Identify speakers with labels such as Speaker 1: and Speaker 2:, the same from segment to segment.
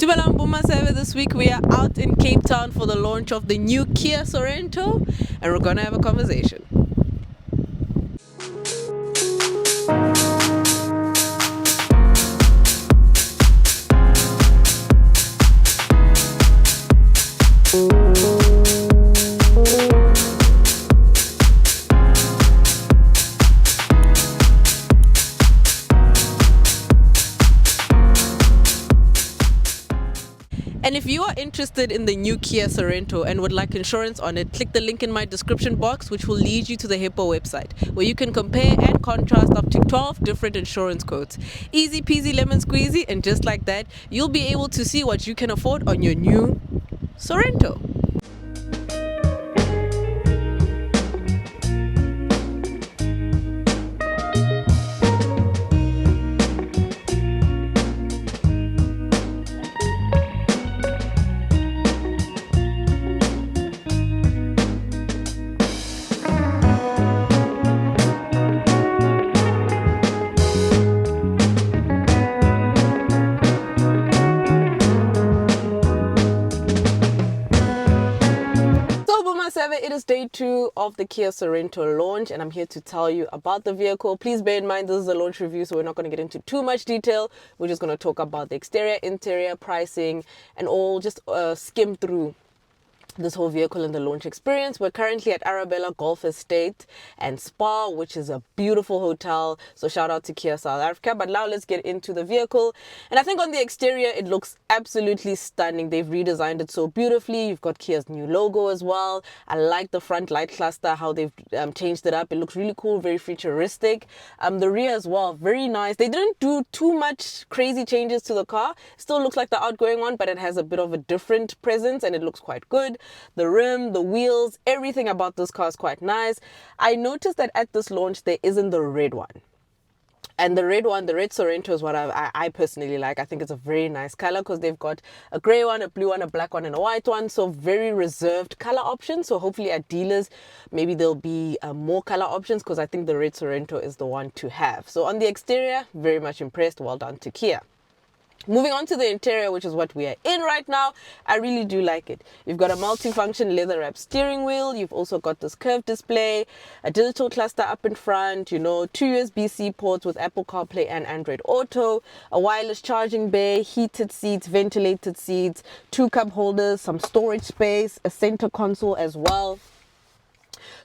Speaker 1: Dumelang bo maseve. This week we are out in Cape Town for the launch of the new Kia Sorento, and we're gonna have a conversation. And if you are interested in the new Kia Sorento and would like insurance on it, click the link in my description box, which will lead you to the Hippo website, where you can compare and contrast up to 12 different insurance quotes. Easy peasy lemon squeezy, and just like that, you'll be able to see what you can afford on your new Sorento. It is day 2 of the Kia Sorento launch, and I'm here to tell you about the vehicle. Please bear in mind this is a launch review, so we're not going to get into too much detail. We're just going to talk about the exterior, interior, pricing, and all, just skim through this whole vehicle and the launch experience. We're currently at Arabella Golf Estate and Spa, which is a beautiful hotel. So shout out to Kia South Africa. But now let's get into the vehicle. And I think on the exterior, it looks absolutely stunning. They've redesigned it so beautifully. You've got Kia's new logo as well. I like the front light cluster, how they've changed it up. It looks really cool, very futuristic. The rear as well, very nice. They didn't do too much crazy changes to the car. Still looks like the outgoing one, but it has a bit of a different presence and it looks quite good. The rim, the wheels, everything about this car is quite nice. I noticed that at this launch, there isn't the red one. And the red one, the red Sorento, is what I personally like. I think it's a very nice color because they've got a gray one, a blue one, a black one, and a white one. So very reserved color options. So hopefully at dealers, maybe there'll be more color options because I think the red Sorento is the one to have. So on the exterior, very much impressed. Well done to Kia. Moving on to the interior, which is what we are in right now, I really do like it. You've got a multi-function leather-wrapped steering wheel. You've also got this curved display, a digital cluster up in front, 2 USB-C ports with Apple CarPlay and Android Auto, a wireless charging bay, heated seats, ventilated seats, 2 cup holders, some storage space, a center console as well.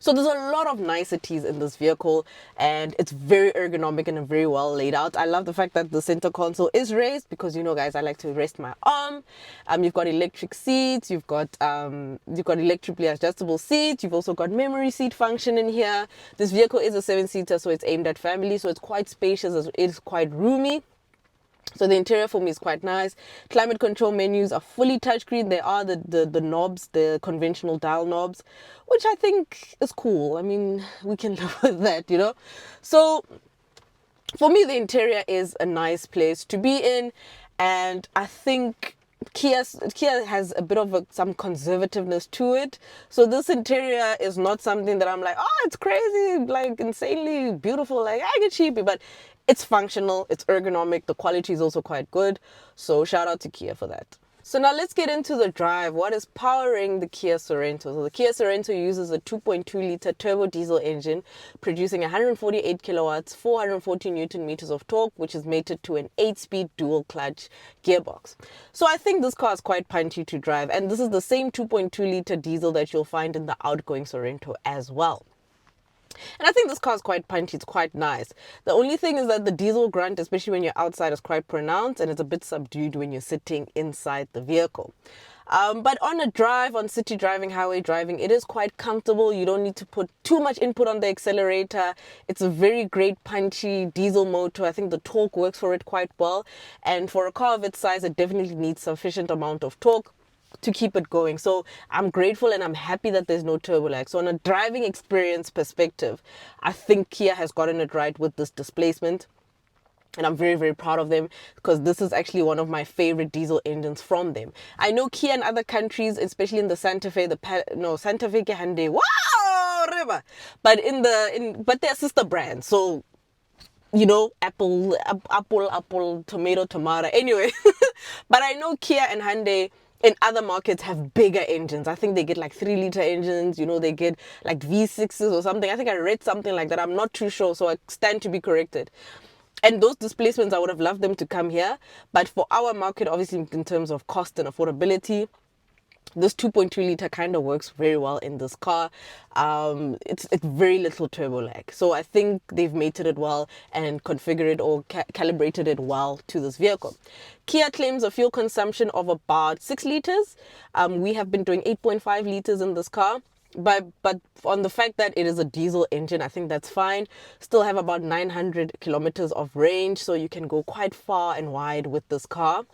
Speaker 1: So there's a lot of niceties in this vehicle and it's very ergonomic and very well laid out. I love the fact that the center console is raised because, guys, I like to rest my arm. You've got electric seats, you've got electrically adjustable seats, you've also got memory seat function in here. This vehicle is a 7-seater, so it's aimed at family, so it's quite spacious, it's quite roomy. So the interior for me is quite nice. Climate control menus are fully touchscreen. There are the knobs, the conventional dial knobs, which I think is cool. I mean, we can live with that, So for me, the interior is a nice place to be in. And I think Kia has a bit of some conservativeness to it. So this interior is not something that I'm like, oh, it's crazy, like insanely beautiful, like I get cheapy, but it's functional, it's ergonomic, the quality is also quite good. So shout out to Kia for that. So now let's get into the drive. What is powering the Kia Sorento? So the Kia Sorento uses a 2.2-liter turbo diesel engine, producing 148 kilowatts, 440 newton meters of torque, which is mated to an 8-speed dual-clutch gearbox. So I think this car is quite punchy to drive, and this is the same 2.2-liter diesel that you'll find in the outgoing Sorento as well. And I think this car is quite punchy, it's quite nice. The only thing is that the diesel grunt, especially when you're outside, is quite pronounced and it's a bit subdued when you're sitting inside the vehicle. But on a drive, on city driving, highway driving, it is quite comfortable. You don't need to put too much input on the accelerator. It's a very great punchy diesel motor. I think the torque works for it quite well. And for a car of its size, it definitely needs sufficient amount of torque to keep it going. So I'm grateful and I'm happy that there's no turbo lag. So on a driving experience perspective, I think Kia has gotten it right with this displacement. And I'm very, very proud of them because this is actually one of my favorite diesel engines from them. I know Kia in other countries, especially in the Santa Fe, Santa Fe ke Hyundai, wow, river. But but they're sister brands. So apple, tomato. Anyway, but I know Kia and Hyundai in other markets have bigger engines. I think they get like 3-liter engines, they get like V6s or something. I think I read something like that. I'm not too sure, so I stand to be corrected. And those displacements, I would have loved them to come here. But for our market, obviously, in terms of cost and affordability, this 2.2-liter kind of works very well in this car. It's very little turbo lag, so I think they've mated it well and configured it or calibrated it well to this vehicle. Kia claims a fuel consumption of about 6 liters. We have been doing 8.5 liters in this car. But on the fact that it is a diesel engine, I think that's fine. Still have about 900 kilometers of range, so you can go quite far and wide with this car.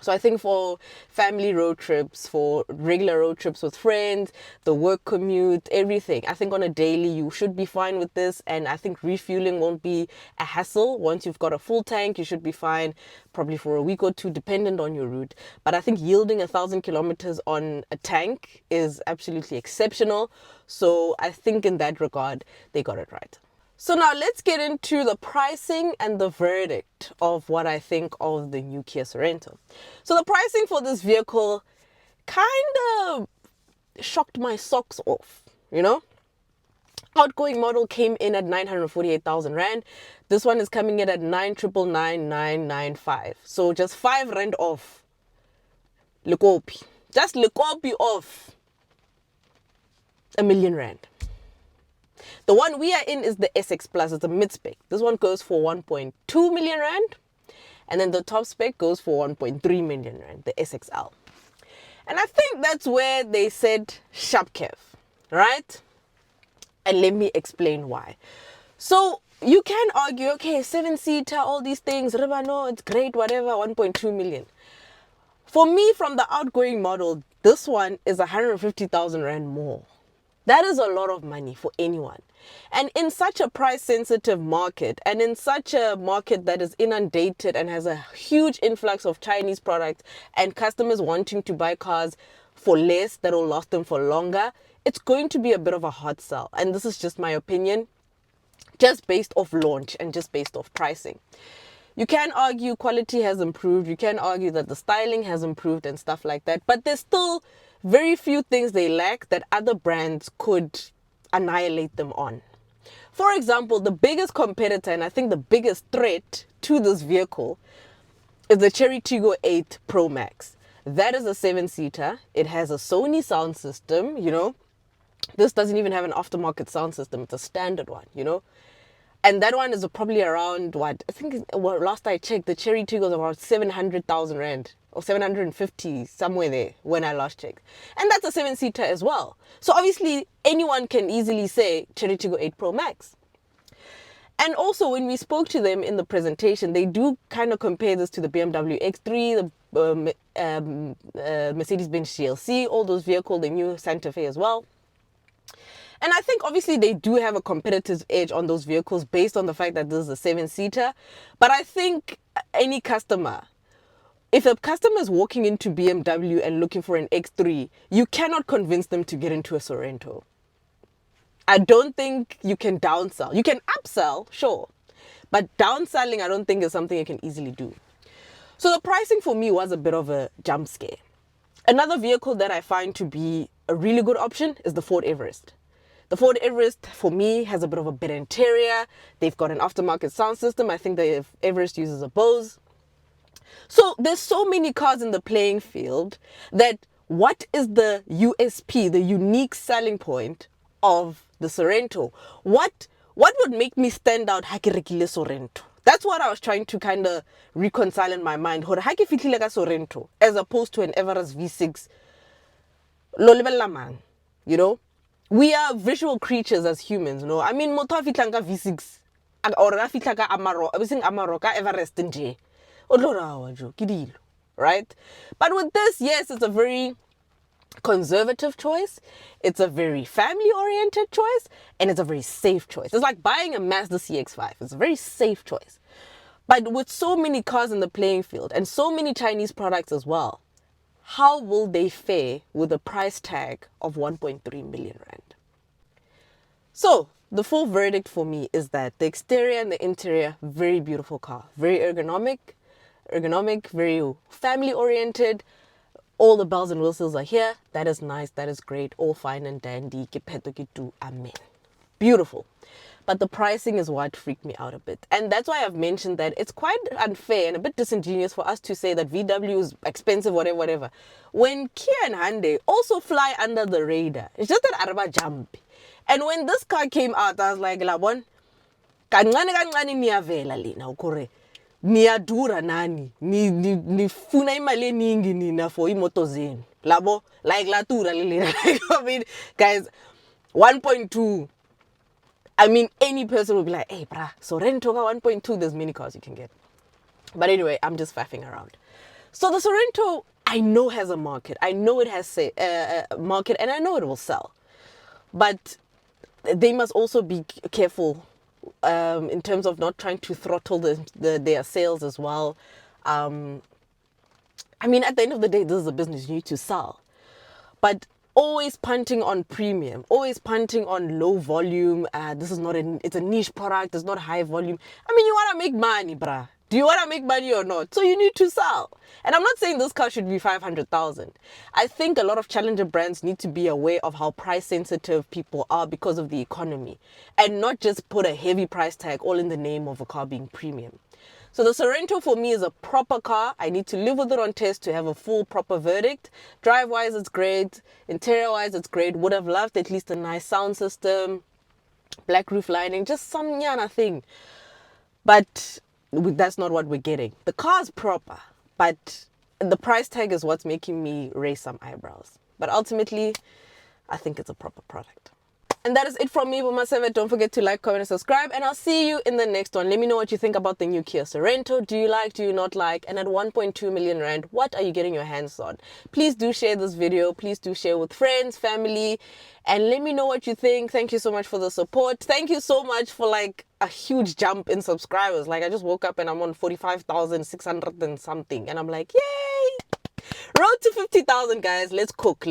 Speaker 1: So I think for family road trips, for regular road trips with friends, the work commute, everything, I think on a daily you should be fine with this. And I think refueling won't be a hassle. Once you've got a full tank, you should be fine probably for a week or two, dependent on your route. But I think yielding 1,000 kilometers on a tank is absolutely exceptional. So I think in that regard, they got it right. So now let's get into the pricing and the verdict of what I think of the new Kia Sorento. So the pricing for this vehicle kind of shocked my socks off, Outgoing model came in at 948,000 Rand. This one is coming in at 9,999,995. So just 5 Rand off. Lekopi. Just lekopi off. 1,000,000 Rand. The one we are in is the SX Plus. It's a mid-spec. This one goes for 1.2 million Rand. And then the top spec goes for 1.3 million Rand, the SXL. And I think that's where they said sharp curve, right? And let me explain why. So you can argue, okay, 7-seater, all these things, no, it's great, whatever, 1.2 million. For me, from the outgoing model, this one is 150,000 Rand more. That is a lot of money for anyone. And in such a price-sensitive market, and in such a market that is inundated and has a huge influx of Chinese products and customers wanting to buy cars for less that will last them for longer, it's going to be a bit of a hard sell. And this is just my opinion, just based off launch and just based off pricing. You can argue quality has improved. You can argue that the styling has improved and stuff like that. But there's still very few things they lack that other brands could annihilate them on. For example, the biggest competitor and I think the biggest threat to this vehicle is the Chery Tiggo 8 Pro Max. That is a 7-seater. It has a Sony sound system, This doesn't even have an aftermarket sound system. It's a standard one, And that one is probably around what? I think last I checked, the Chery Tiggo is about 700,000 Rand or 750, somewhere there when I last checked. And that's a 7-seater as well. So obviously anyone can easily say Chery Tiggo 8 Pro Max. And also when we spoke to them in the presentation, they do kind of compare this to the BMW X3, the Mercedes-Benz GLC, all those vehicles, the new Santa Fe as well. And I think obviously they do have a competitive edge on those vehicles based on the fact that this is a 7-seater. But I think any customer, if a customer is walking into BMW and looking for an X3, you cannot convince them to get into a Sorento. I don't think you can downsell. You can upsell, sure. But downselling, I don't think is something you can easily do. So the pricing for me was a bit of a jump scare. Another vehicle that I find to be a really good option is the Ford Everest. The Ford Everest, for me, has a bit of a better interior. They've got an aftermarket sound system. I think the Everest uses a Bose. So there's so many cars in the playing field that what is the USP, the unique selling point of the Sorento? What would make me stand out ha ke rekile Sorento? That's what I was trying to kind of reconcile in my mind. Hore ha ke fihlile ka Sorento as opposed to an Everest V6. Lo lebella mang, We are visual creatures as humans, I mean, motho a fihlang ka V6 or a fihla ka Amarok, ka Everest nje. Right? But with this, yes, it's a very conservative choice. It's a very family-oriented choice. And it's a very safe choice. It's like buying a Mazda CX-5. It's a very safe choice. But with so many cars in the playing field and so many Chinese products as well, how will they fare with a price tag of 1.3 million Rand? So The full verdict for me is that the exterior and the interior, very beautiful car. Very ergonomic, very family oriented. All the bells and whistles are here. That is nice. That is great. All fine and dandy. Ke phetho ke tu. Amen. Beautiful. But the pricing is what freaked me out a bit. And that's why I've mentioned that it's quite unfair and a bit disingenuous for us to say that VW is expensive, whatever. When Kia and Hyundai also fly under the radar. It's just that Araba jump. And when this car came out, I was like, Labon, kancane niyavela lena ukore. Niyadura nani. Nifuna imali eningi nina for imoto zenu. Labo, like latura lena. I mean, guys, 1.2. I mean, any person will be like, hey, brah, Sorento 1.2, there's many cars you can get. But anyway, I'm just faffing around. So the Sorento, I know has a market. I know it has a market, and I know it will sell. But they must also be careful in terms of not trying to throttle their sales as well. I mean, at the end of the day, this is a business you need to sell. But always punting on premium, always punting on low volume. This is not it's a niche product, it's not high volume. I mean, you want to make money, bruh. Do you want to make money or not? So you need to sell. And I'm not saying this car should be 500,000. I think a lot of challenger brands need to be aware of how price sensitive people are because of the economy and not just put a heavy price tag all in the name of a car being premium. So the Sorento for me is a proper car. I need to live with it on test to have a full proper verdict. Drive-wise, it's great. Interior-wise, it's great. Would have loved at least a nice sound system, black roof lining, just some yana thing. But that's not what we're getting. The car's proper, but the price tag is what's making me raise some eyebrows. But ultimately, I think it's a proper product. And that is it from me, maseve. Don't forget to like, comment, and subscribe. And I'll see you in the next one. Let me know what you think about the new Kia Sorento. Do you like? Do you not like? And at 1.2 million rand, what are you getting your hands on? Please do share this video. Please do share with friends, family. And let me know what you think. Thank you so much for the support. Thank you so much for like a huge jump in subscribers. Like I just woke up and I'm on 45,600 and something. And I'm like, yay! Road to 50,000, guys. Let's cook.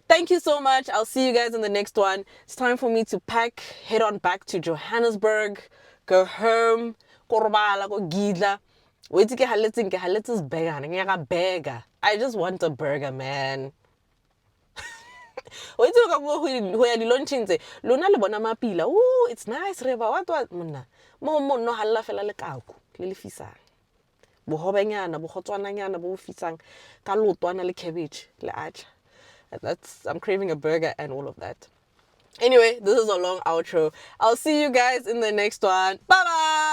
Speaker 1: Thank you so much. I'll see you guys in the next one. It's time for me to pack, head on back to Johannesburg, go home, korobala, go gidla. Wait to get halit's burger. I just want a burger, man. Wait to go where the luncheon say, Luna le bona mapila. Ooh, it's nice, Reba. What mona? Mo no halla fela le kaku. Lili fisa. Bohobenyana, bohotswananyana, bofisang, ka lotwana le cabbage, le acha. I'm craving a burger and all of that. Anyway, this is a long outro. I'll see you guys in the next one. Bye bye.